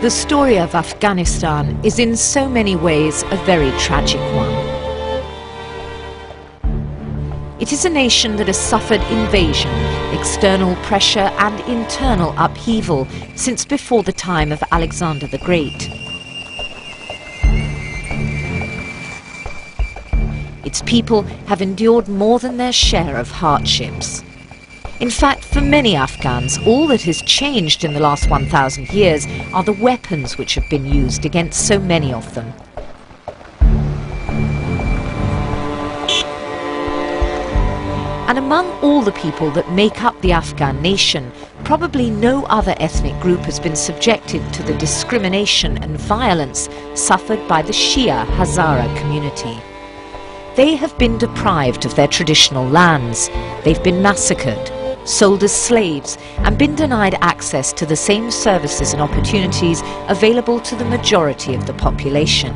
The story of Afghanistan is in so many ways a very tragic one. It is a nation that has suffered invasion, external pressure and internal upheaval since before the time of Alexander the Great. Its people have endured more than their share of hardships. In fact, for many Afghans, all that has changed in the last 1,000 years are the weapons which have been used against so many of them. And among all the people that make up the Afghan nation, probably no other ethnic group has been subjected to the discrimination and violence suffered by the Shia Hazara community. They have been deprived of their traditional lands, they've been massacred, sold as slaves, and been denied access to the same services and opportunities available to the majority of the population.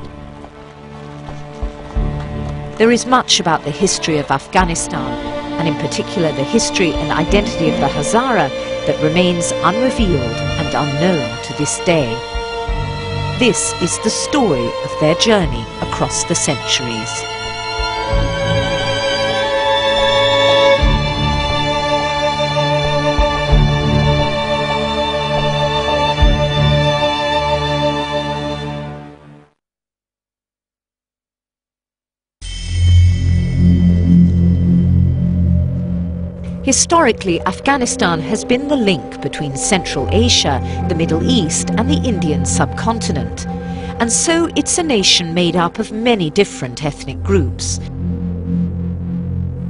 There is much about the history of Afghanistan, and in particular the history and identity of the Hazara, that remains unrevealed and unknown to this day. This is the story of their journey across the centuries. Historically, Afghanistan has been the link between Central Asia, the Middle East and the Indian subcontinent. And so it's a nation made up of many different ethnic groups,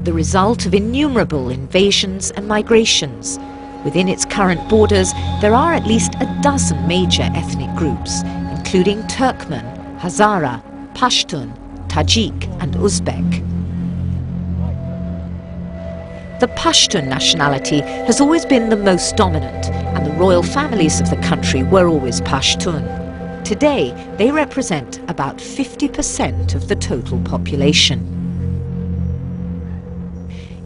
the result of innumerable invasions and migrations. Within its current borders, there are at least a dozen major ethnic groups, including Turkmen, Hazara, Pashtun, Tajik and Uzbek. The Pashtun nationality has always been the most dominant, and the royal families of the country were always Pashtun. Today, they represent about 50% of the total population.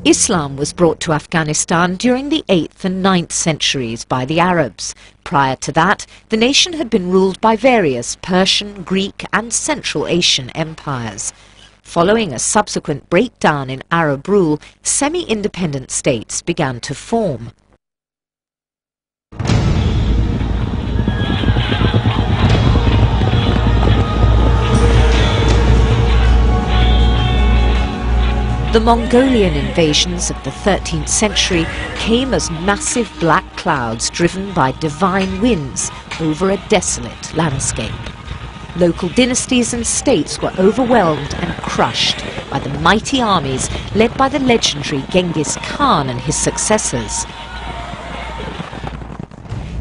Islam was brought to Afghanistan during the 8th and 9th centuries by the Arabs. Prior to that, the nation had been ruled by various Persian, Greek and Central Asian empires. Following a subsequent breakdown in Arab rule, semi-independent states began to form. The Mongolian invasions of the 13th century came as massive black clouds driven by divine winds over a desolate landscape. Local dynasties and states were overwhelmed and crushed by the mighty armies led by the legendary Genghis Khan and his successors.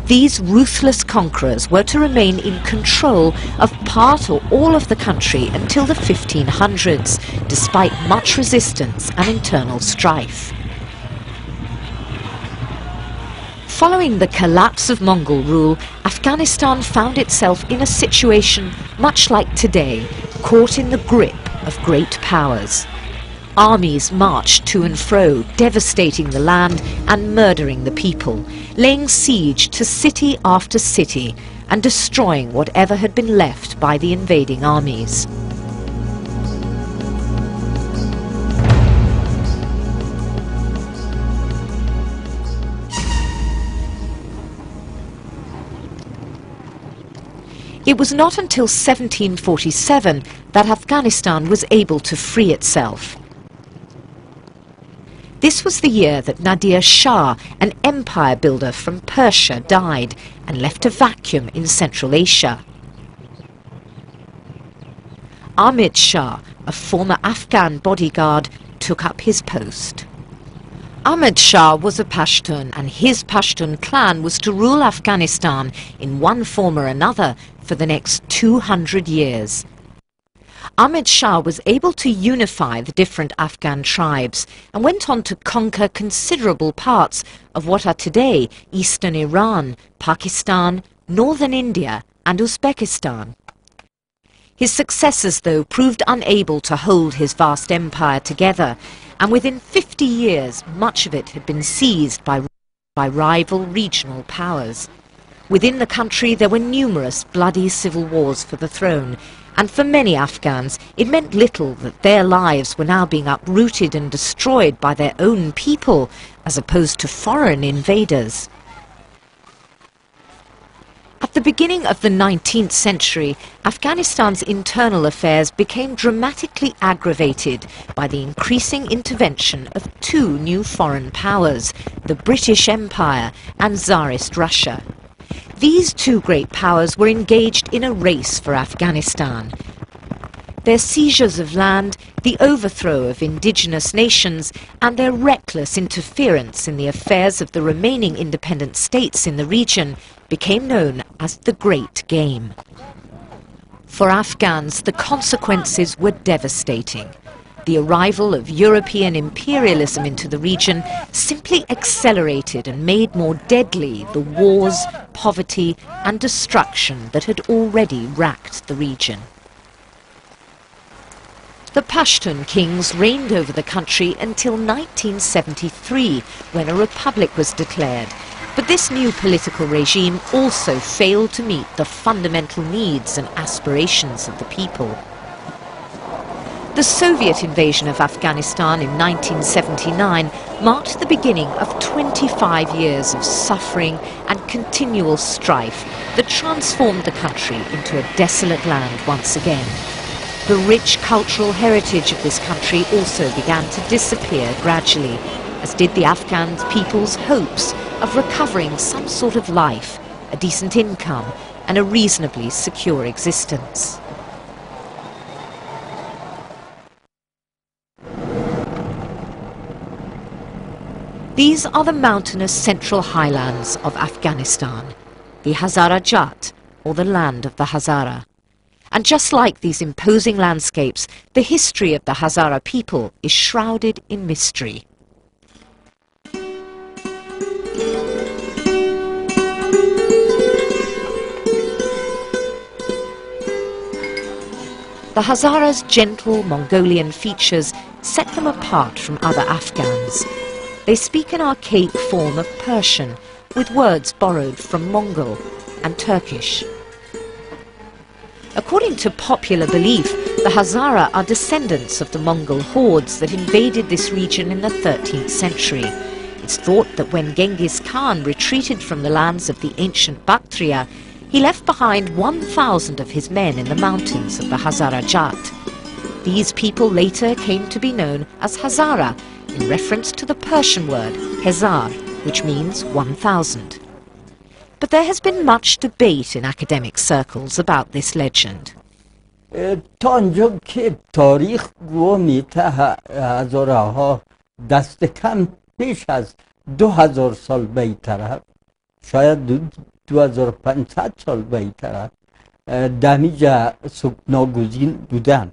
These ruthless conquerors were to remain in control of part or all of the country until the 1500s, despite much resistance and internal strife. Following the collapse of Mongol rule, Afghanistan found itself in a situation much like today, caught in the grip of great powers. Armies marched to and fro, devastating the land and murdering the people, laying siege to city after city and destroying whatever had been left by the invading armies. It was not until 1747 that Afghanistan was able to free itself. This was the year that Nadir Shah, an empire builder from Persia, died and left a vacuum in Central Asia. Ahmed Shah, a former Afghan bodyguard, took up his post. Ahmed Shah was a Pashtun, and his Pashtun clan was to rule Afghanistan in one form or another for the next 200 years. Ahmed Shah was able to unify the different Afghan tribes and went on to conquer considerable parts of what are today eastern Iran, Pakistan, northern India and Uzbekistan. His successors, though, proved unable to hold his vast empire together, and within 50 years much of it had been seized by rival regional powers. Within the country there were numerous bloody civil wars for the throne, and for many Afghans it meant little that their lives were now being uprooted and destroyed by their own people as opposed to foreign invaders. At the beginning of the 19th century, Afghanistan's internal affairs became dramatically aggravated by the increasing intervention of two new foreign powers, the British Empire and Tsarist Russia. These two great powers were engaged in a race for Afghanistan. Their seizures of land, the overthrow of indigenous nations, and their reckless interference in the affairs of the remaining independent states in the region became known as the Great Game. For Afghans, the consequences were devastating. The arrival of European imperialism into the region simply accelerated and made more deadly the wars, poverty, and destruction that had already racked the region. The Pashtun kings reigned over the country until 1973, when a republic was declared. But this new political regime also failed to meet the fundamental needs and aspirations of the people. The Soviet invasion of Afghanistan in 1979 marked the beginning of 25 years of suffering and continual strife that transformed the country into a desolate land once again. The rich cultural heritage of this country also began to disappear gradually, as did the Afghan people's hopes of recovering some sort of life, a decent income, and a reasonably secure existence. These are the mountainous central highlands of Afghanistan, the Hazara Jat, or the land of the Hazara. And just like these imposing landscapes, the history of the Hazara people is shrouded in mystery. The Hazara's gentle Mongolian features set them apart from other Afghans. They speak an archaic form of Persian, with words borrowed from Mongol and Turkish. According to popular belief, the Hazara are descendants of the Mongol hordes that invaded this region in the 13th century. It's thought that when Genghis Khan retreated from the lands of the ancient Bactria, he left behind 1,000 of his men in the mountains of the Hazara Jat. These people later came to be known as Hazara, in reference to the Persian word Hezar, which means 1,000. But there has been much debate in academic circles about this legend. تا آنجا که تاریخ گواه میته هزارها دست کم پیش از 2000 سال به این طرف، شاید 2500 سال به این طرف دمیجا ناگزین بودن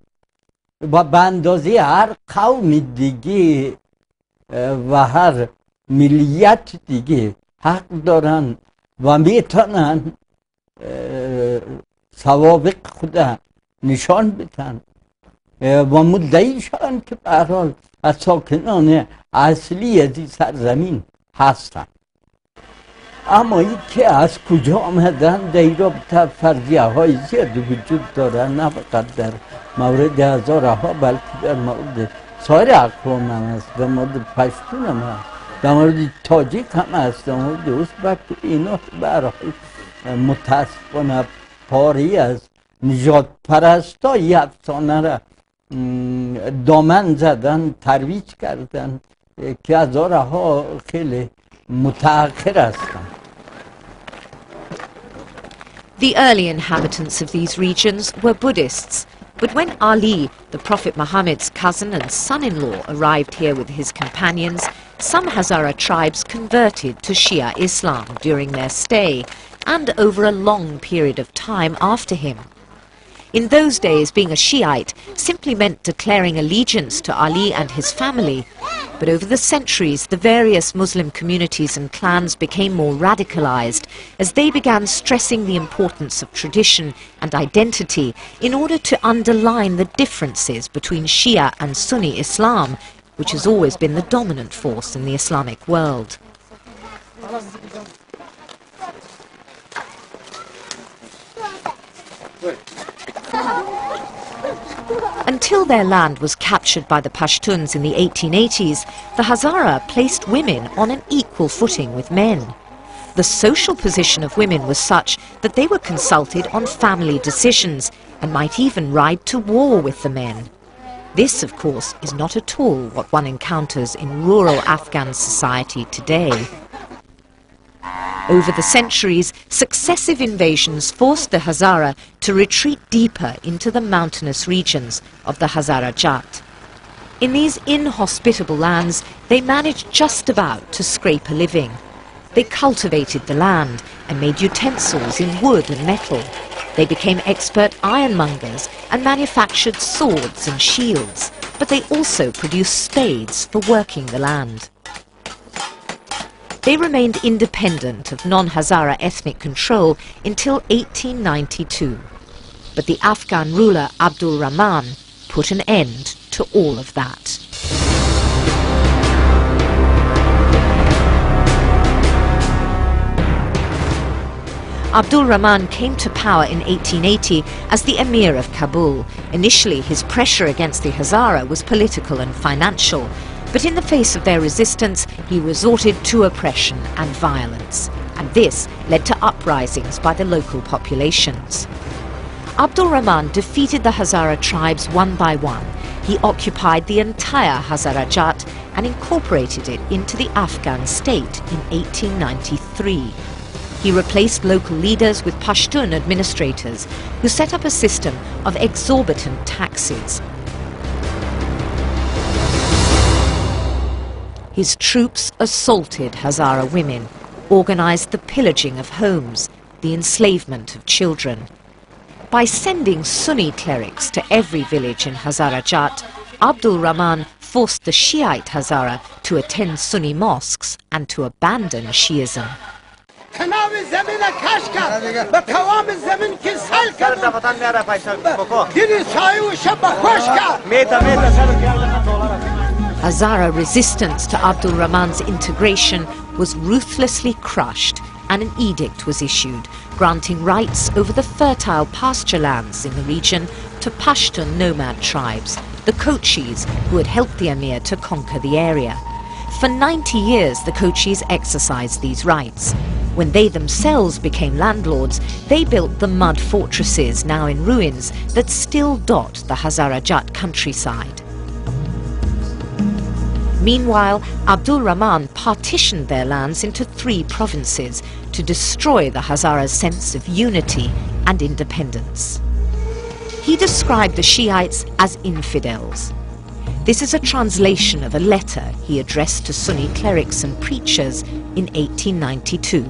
و به اندازه هر قوم دیگه و هر ملیت دیگه حق دارن و میتونن سوابق خود نشان بدن و مدعی شدن که به هر حال از ساکنان اصلی از این سرزمین هستن. اما این که از کجا آمدن در این رابطه فرضیه های زیادی وجود دارن، نه فقط در مورد هزارها بلکه در مورد سایر اقوام هم هست، در مورد پشتون هم هست، در مورد تاجیک هم هست، در مورد ازبک. اینا به هر حال متاسفانه پاری از نجات پرستا این افسانه را دامن زدن، ترویج کردن که هزارها خیلی متأخر هستن. The early inhabitants of these regions were Buddhists, but when Ali, the Prophet Muhammad's cousin and son-in-law, arrived here with his companions, some Hazara tribes converted to Shia Islam during their stay and over a long period of time after him. In those days, being a Shiite simply meant declaring allegiance to Ali and his family, but over the centuries the various Muslim communities and clans became more radicalized as they began stressing the importance of tradition and identity in order to underline the differences between Shia and Sunni Islam, which has always been the dominant force in the Islamic world. Until their land was captured by the Pashtuns in the 1880s, the Hazara placed women on an equal footing with men. The social position of women was such that they were consulted on family decisions and might even ride to war with the men. This, of course, is not at all what one encounters in rural Afghan society today. Over the centuries, successive invasions forced the Hazara to retreat deeper into the mountainous regions of the Hazara Jat. In these inhospitable lands, they managed just about to scrape a living. They cultivated the land and made utensils in wood and metal. They became expert ironmongers and manufactured swords and shields, but they also produced spades for working the land. They remained independent of non-Hazara ethnic control until 1892. But the Afghan ruler Abdul Rahman put an end to all of that. Abdul Rahman came to power in 1880 as the Emir of Kabul. Initially, his pressure against the Hazara was political and financial, but in the face of their resistance, he resorted to oppression and violence, and this led to uprisings by the local populations. Abdul Rahman defeated the Hazara tribes one by one. He occupied the entire Hazara Jat and incorporated it into the Afghan state in 1893. He replaced local leaders with Pashtun administrators who set up a system of exorbitant taxes. His troops assaulted Hazara women, organized the pillaging of homes, the enslavement of children. By sending Sunni clerics to every village in Hazara Jat, Abdul Rahman forced the Shiite Hazara to attend Sunni mosques and to abandon Shiism. Hazara resistance to Abdul Rahman's integration was ruthlessly crushed, and an edict was issued granting rights over the fertile pasture lands in the region to Pashtun nomad tribes, the Kochis, who had helped the Emir to conquer the area. For 90 years the Kochis exercised these rights. When they themselves became landlords, they built the mud fortresses now in ruins that still dot the Hazara Jat countryside. Meanwhile, Abdul Rahman partitioned their lands into 3 provinces to destroy the Hazara's sense of unity and independence. He described the Shiites as infidels. This is a translation of a letter he addressed to Sunni clerics and preachers in 1892.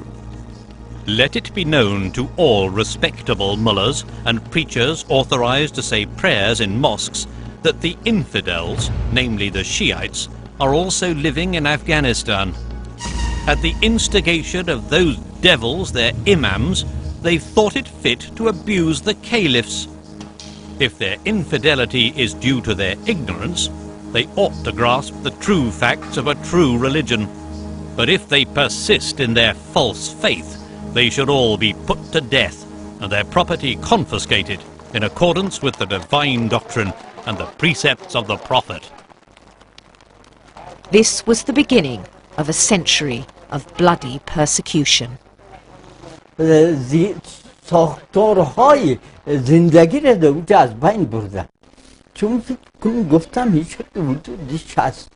Let it be known to all respectable mullahs and preachers authorized to say prayers in mosques that the infidels, namely the Shiites, are also living in Afghanistan. At the instigation of those devils, their imams, they've thought it fit to abuse the caliphs. If their infidelity is due to their ignorance, they ought to grasp the true facts of a true religion. But if they persist in their false faith, they should all be put to death and their property confiscated in accordance with the divine doctrine and the precepts of the Prophet. This was the beginning of a century of bloody persecution. ساختارهای زندگی را دوجه از بین بردن، چون فکر گفتم هیچ حدود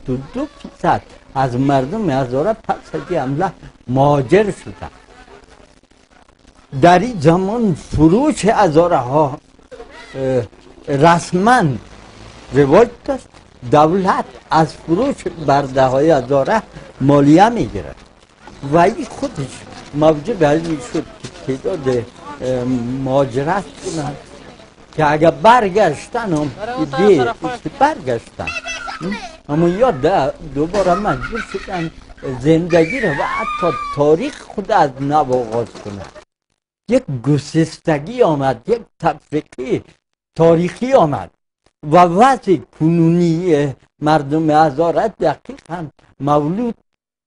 62% از مردم هزاره پس از این حمله مهاجر شدن. در این زمان فروش هزاره ها رسما رواج داشت. دولت از فروش برده های هزاره مالیه میگیرد و این خودش موجب این شد که تعداد مهاجرت کنند که اگر برگشتن هم برگشتن اما یا دوباره مجبور شدن زندگی رو و حتی تاریخ خود از نو آغاز کنند. یک گسستگی آمد، یک تفرقه تاریخی آمد و وضع کنونی مردم هزاره دقیقا مولود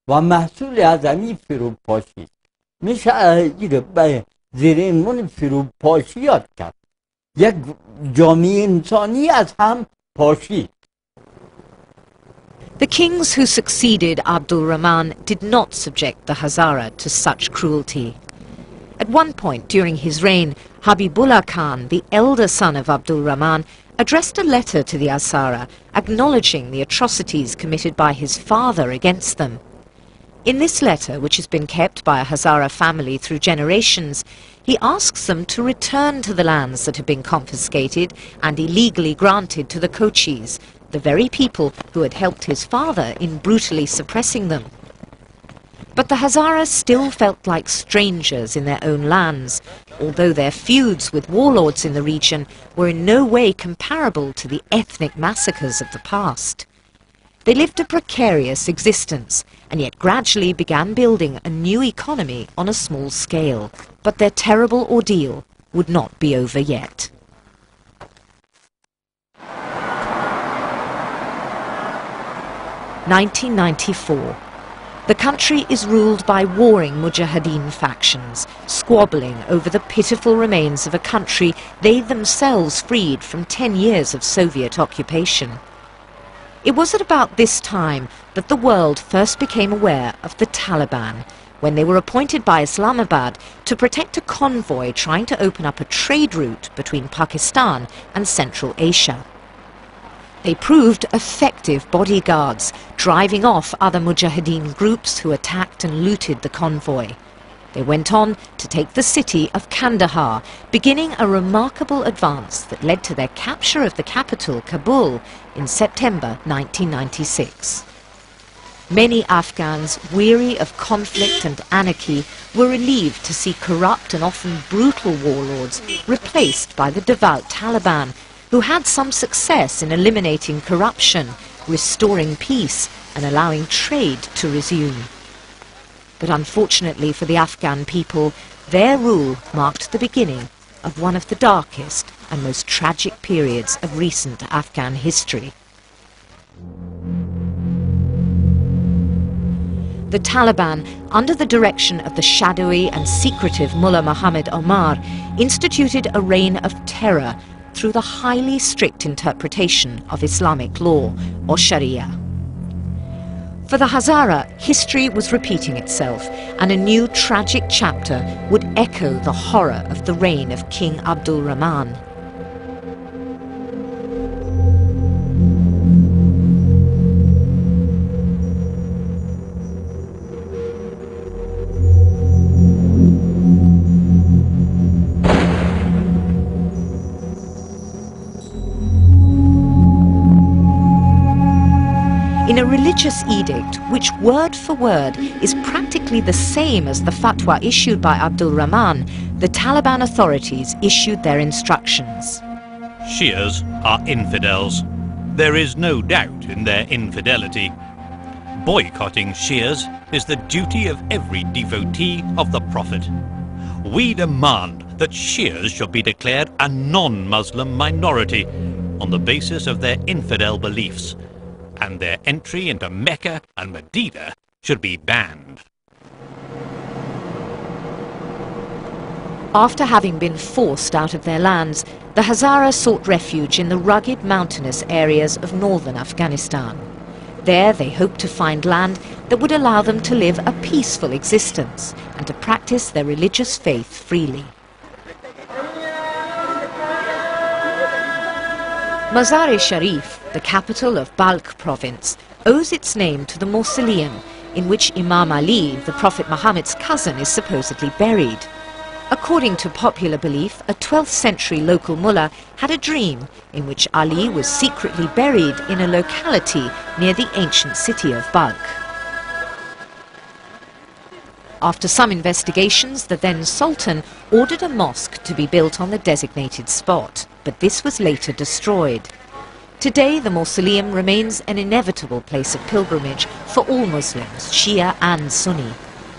و محصول از همین فروپاشی. میشه این به زیر عنوان فروپاشی یاد کرد. یک جامعه انسانی از هم پاشید. The kings who succeeded Abdul Rahman did not subject the Hazara to such cruelty. At one point during his reign, Habibullah Khan, the elder son of Abdul Rahman, addressed a letter to the Hazara acknowledging the atrocities committed by his father against them. In this letter, which has been kept by a Hazara family through generations, he asks them to return to the lands that have been confiscated and illegally granted to the Kochis, the very people who had helped his father in brutally suppressing them. But the Hazaras still felt like strangers in their own lands, although their feuds with warlords in the region were in no way comparable to the ethnic massacres of the past. They lived a precarious existence, and yet gradually began building a new economy on a small scale. But their terrible ordeal would not be over yet. (1994). The country is ruled by warring Mujahideen factions, squabbling over the pitiful remains of a country they themselves freed from 10 years of Soviet occupation. It was at about this time that the world first became aware of the Taliban, when they were appointed by Islamabad to protect a convoy trying to open up a trade route between Pakistan and Central Asia. They proved effective bodyguards, driving off other Mujahideen groups who attacked and looted the convoy. They went on to take the city of Kandahar, beginning a remarkable advance that led to their capture of the capital, Kabul, in September 1996. Many Afghans, weary of conflict and anarchy, were relieved to see corrupt and often brutal warlords replaced by the devout Taliban, who had some success in eliminating corruption, restoring peace and allowing trade to resume. But unfortunately for the Afghan people, their rule marked the beginning of one of the darkest and most tragic periods of recent Afghan history. The Taliban, under the direction of the shadowy and secretive Mullah Muhammad Omar, instituted a reign of terror through the highly strict interpretation of Islamic law, or Sharia. For the Hazara, history was repeating itself, and a new tragic chapter would echo the horror of the reign of King Abdul Rahman. In a religious edict, which word for word is practically the same as the fatwa issued by Abdul Rahman, the Taliban authorities issued their instructions. Shias are infidels. There is no doubt in their infidelity. Boycotting Shias is the duty of every devotee of the Prophet. We demand that Shias should be declared a non-Muslim minority on the basis of their infidel beliefs, and their entry into Mecca and Medina should be banned. After having been forced out of their lands, the Hazara sought refuge in the rugged mountainous areas of northern Afghanistan. There they hoped to find land that would allow them to live a peaceful existence and to practice their religious faith freely. Mazar-e-Sharif, the capital of Balkh province, owes its name to the mausoleum in which Imam Ali, the Prophet Muhammad's cousin, is supposedly buried. According to popular belief, a 12th century local mullah had a dream in which Ali was secretly buried in a locality near the ancient city of Balkh. After some investigations, the then Sultan ordered a mosque to be built on the designated spot, but this was later destroyed. Today, the mausoleum remains an inevitable place of pilgrimage for all Muslims, Shia and Sunni.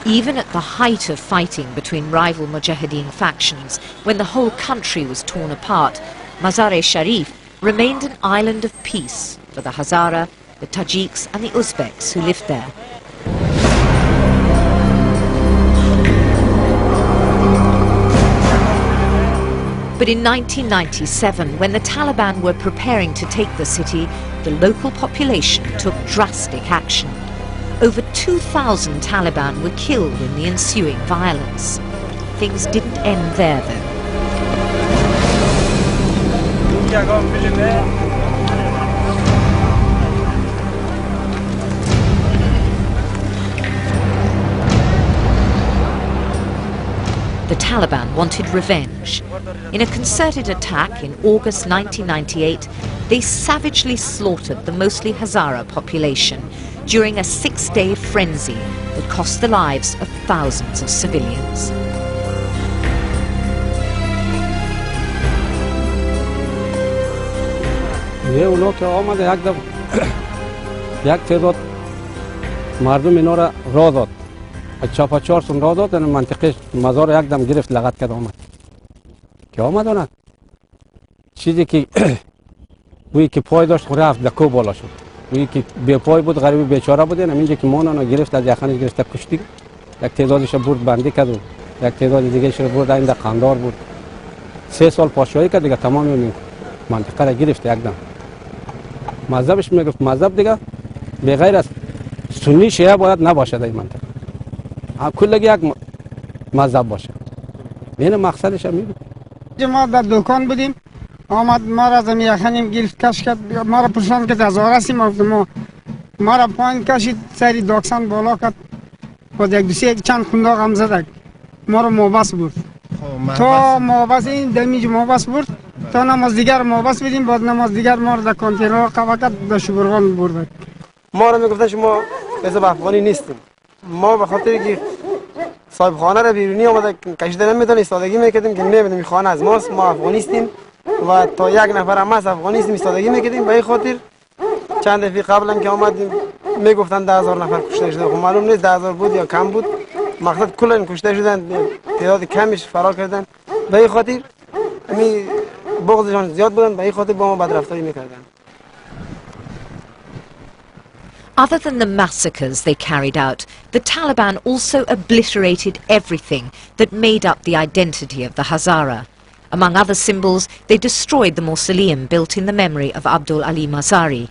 Even at the height of fighting between rival Mujahideen factions, when the whole country was torn apart, Mazar-e-Sharif remained an island of peace for the Hazara, the Tajiks and the Uzbeks who lived there. But in 1997, when the Taliban were preparing to take the city, the local population took drastic action. Over 2,000 Taliban were killed in the ensuing violence. Things didn't end there, though. The Taliban wanted revenge. In a concerted attack in August 1998, they savagely slaughtered the mostly Hazara population during a 6-day frenzy that cost the lives of thousands of civilians. اونا که آمده یک تعداد مردم اینا را راه داد، چاپاچارسون راه داد، منطقه مزار یک دم گرفت لغت کرد آمد که آمد آنه چیزی که وی که پای داشت رفت دکو بالا شد، وی که بی پای بود غریب بیچاره بود، اینجا که مانو گرفت از یخنش گرفت کشتی، یک تعدادش برد بندی کرد و یک تعداد دیگه‌اش برد این قندار بود. 3 سال پادشاهی کرد دیگه، تمام این منطقه را گرفت یک دم. مذهبش میگفت مذهب دیگه به غیر از سنی شیعه باید نباشه در این منطقه، کلگی یک مذهب باشه. این مقصدش هم میگه. ما در دکان بودیم، آمد ما را زمین یخنیم گرفت کش کرد، ما را پرساند که از آرسیم، ما را پایین کشید، سری داکسان بالا کرد، با یک دوسیه چند خنداق هم زدک، ما را موبس بود تا موبس این دمیج موبس بود تا نماز دیگر موبس بدیم، بعد نماز دیگر ما را در کانتینر قبا کرد، در شبرغان بردک. ما را میگفتن شما حزب افغانی نیستیم، ما به خاطر که صاحب خانه را بیرونی آمده کشیده نمیدن ایستادگی میکردیم که نمیدونیم این خانه از ماست، ما افغانی هستیم و تا یک نفر هم از افغانی هستیم ایستادگی میکردیم. به این خاطر چند دفعه قبلا که آمدیم میگفتن 10,000 نفر کشته شده، خب معلوم نیست 10,000 بود یا کم بود، مقصد کلا کشته شدن، تعداد کمش فرار کردن. به این خاطر می بغضشان زیاد بودن، به این خاطر با ما بدرفتاری میکردن. Other than the massacres they carried out, the Taliban also obliterated everything that made up the identity of the Hazara. Among other symbols, they destroyed the mausoleum built in the memory of Abdul Ali Mazari.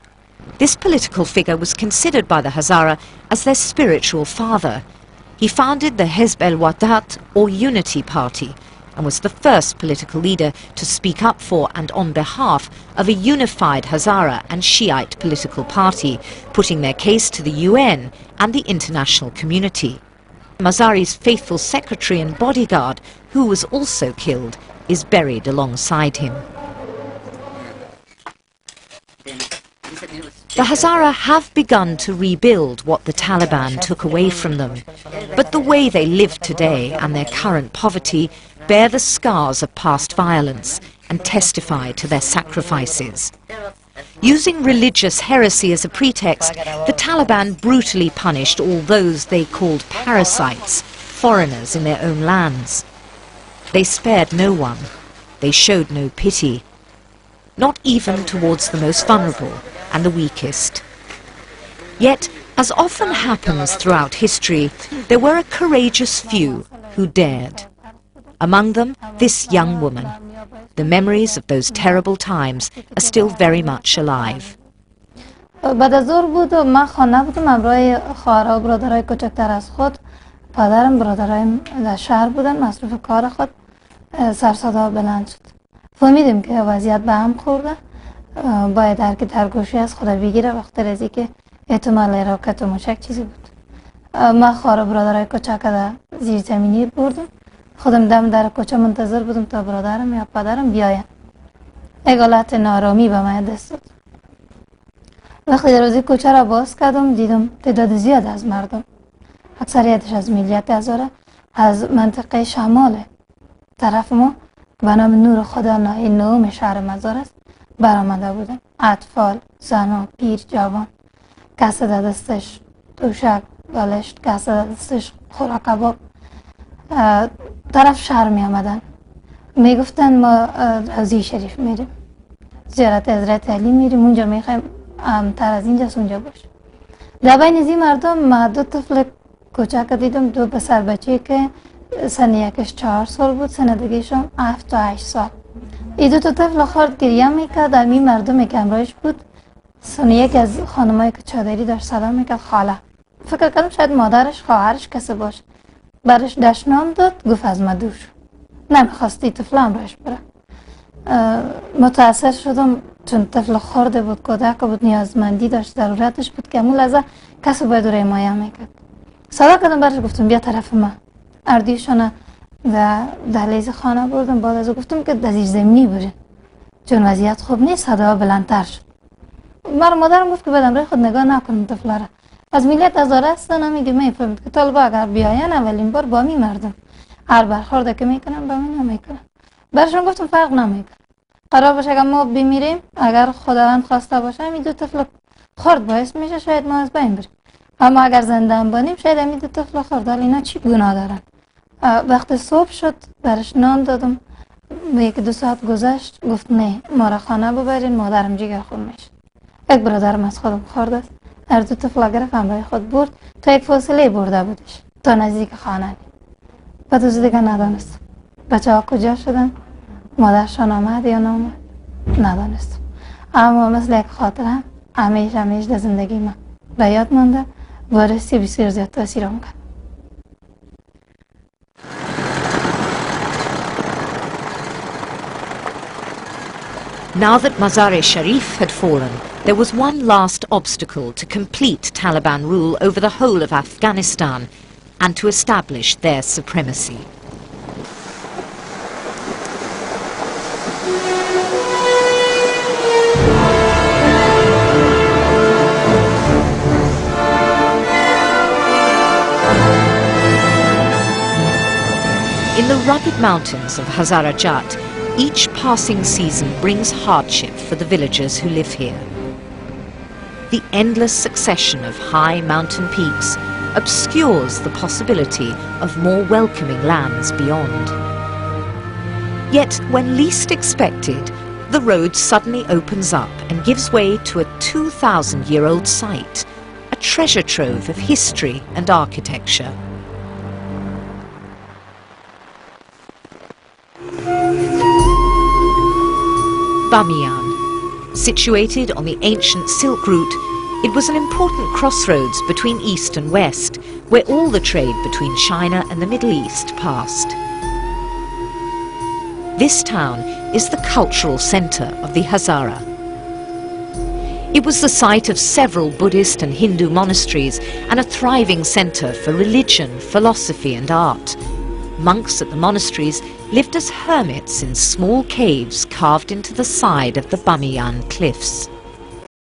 This political figure was considered by the Hazara as their spiritual father. He founded the Hizb el-Wadat, or Unity Party, and was the first political leader to speak up for and on behalf of a unified Hazara and Shiite political party, putting their case to the UN and the international community. Mazari's faithful secretary and bodyguard, who was also killed, is buried alongside him. The Hazara have begun to rebuild what the Taliban took away from them, but the way they live today and their current poverty bear the scars of past violence and testify to their sacrifices. Using religious heresy as a pretext, the Taliban brutally punished all those they called parasites, foreigners in their own lands. They spared no one. They showed no pity, not even towards the most vulnerable and the weakest. Yet, as often happens throughout history, there were a courageous few who dared. Among them, this young woman. The memories of those terrible times are still very much alive. بعد از ظهر بود و من خانه بودم همراه خواهرها و برادرای کوچکتر از خود. پدرم برادرایم در شهر بودن، مصروف کار خود. سر صدا بلند شد. فهمیدیم که وضعیت به هم خورده. باید هر که در گوشی از خود بگیره وقتی از اینکه احتمال راکت و موشک چیزی بود. من خواهر و برادرای کوچک در زیر زمینی بردم. خودم دم در کوچه منتظر بودم تا برادرم یا پدرم بیاین. یک حالت نارامی به من دست داد. وقتی دروازه کوچه را باز کردم دیدم تعداد زیاد از مردم، اکثریتش از ملیت هزاره، از منطقه شمال طرف ما به نام نور خدا ناحیه نهم شهر مزار است برآمده بودن. اطفال، زنان، پیر، جوان، کسی در دستش دوشک، بالشت، کسی در دستش خوراک کباب طرف شهر می آمدن. می گفتن ما روزی شریف میریم، زیارت حضرت علی میریم، اونجا می خوایم تر از اینجا اونجا باش. در بین از این مردم ما دو طفل کوچک دیدم، دو پسر بچه که سن یکش 4 سال بود، سن دیگهشون 7 تا 8 سال. این دو تا طفل خرد گریه میکرد. این مردمی که همراهش بود یکی از خانمایی که چادری داشت صدا میکرد خاله. فکر کردم شاید مادرش خواهرش کسی باشه. برش دشنام داد، گفت از ما دور شو. نمیخواستی طفل همراهش بره. متاثر شدم چون طفل خرده بود، کودک بود، نیازمندی داشت، ضرورتش بود که امون لحظه کسی باید رو حمایه میکرد. صدا کردم برش، گفتم بیا طرف ما. اردیشونه و دهلیز خانه بردم. بعد از گفتم که در زیر زمینی برین چون وضعیت خوب نیست. صدا بلندتر شد. مادرم گفت که بدم روی خود نگاه نکنم طفل را. از ملت هزاره هستن همیگه میفهمید که طالبا اگر بیاین اولین بار با می مردم هر برخورده که میکنم با می نمیکنم. برشون گفتم فرق نمیکنه. قرار باشه اگر ما بمیریم، اگر خداوند خواسته باشه این دو طفل خرد باعث میشه شاید ما از بین بریم. اما اگر زنده هم بانیم شاید این دو طفل خرد، حالا اینا چی گناه دارن؟ وقت صبح شد برش نان دادم. یک دو ساعت گذشت گفت نه ما را خانه ببرین، مادرم جگر خون میشه. یک برادرم از خودم خورد است. هر دو طفل گرفت همراه خود برد تا یک فاصله برده بودش تا نزدیک خانه. بعد از دیگه ندانستم بچه ها کجا شدن، مادرشان آمد یا نامد ندانستم. اما مثل یک خاطره همیشه در زندگی من به یاد مانده و راستی بسیار زیاد تاثیرم کرد. Now that Mazar-e-Sharif had fallen, there was one last obstacle to complete Taliban rule over the whole of Afghanistan and to establish their supremacy. In the rugged mountains of Hazarajat, each passing season brings hardship for the villagers who live here. The endless succession of high mountain peaks obscures the possibility of more welcoming lands beyond. Yet, when least expected, the road suddenly opens up and gives way to a 2,000-year-old site, a treasure trove of history and architecture. Bamiyan. Situated on the ancient Silk Route, it was an important crossroads between East and West, where all the trade between China and the Middle East passed. This town is the cultural centre of the Hazara. It was the site of several Buddhist and Hindu monasteries and a thriving centre for religion, philosophy and art. Monks at the monasteries lived as hermits in small caves carved into the side of the Bamiyan cliffs.